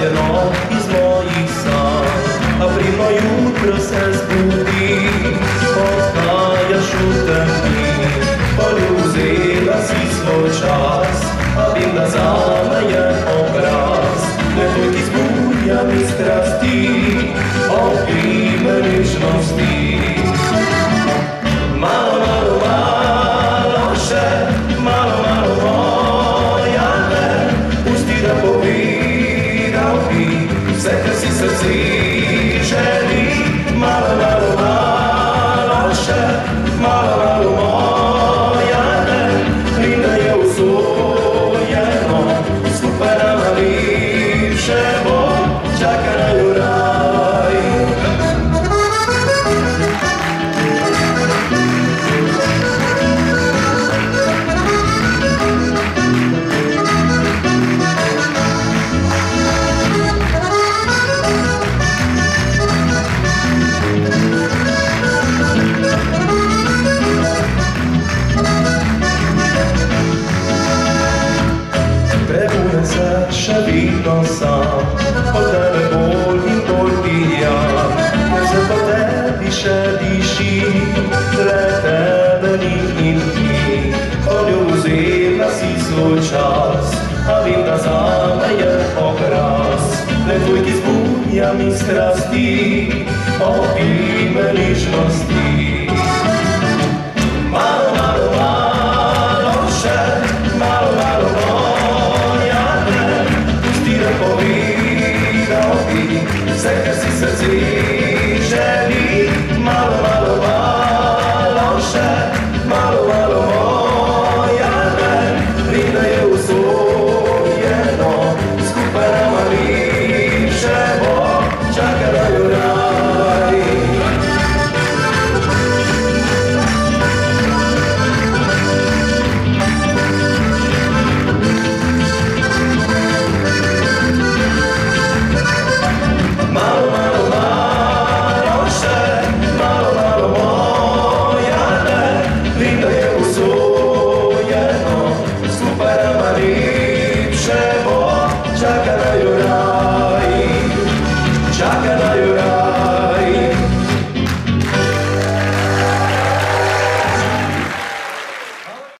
jedno iz mojih san, a primo jutro se zbudi, odhajaš u temni, poljubila si svoj čas, a vem da zame je obraz, ne tvoj ti zbuja mi strasti, obime ličnosti. Malo, malo, malo še, malo, malo moja ne, pusti da povedal bi vse, kar si srce želi. Malo, malo, malo še, malo, malo moja ne, in da je usojeno, skupaj nama lepše bo, čaka naju raj. Še vidno sam, po tebe bolj in bolj pijam, ker se po tebi še diši, le tebe ni in ti. Poljubila si svoj čas, a vem, da zame je obraz, le tvoj ti zbuja mi strasti, obime ličnosti.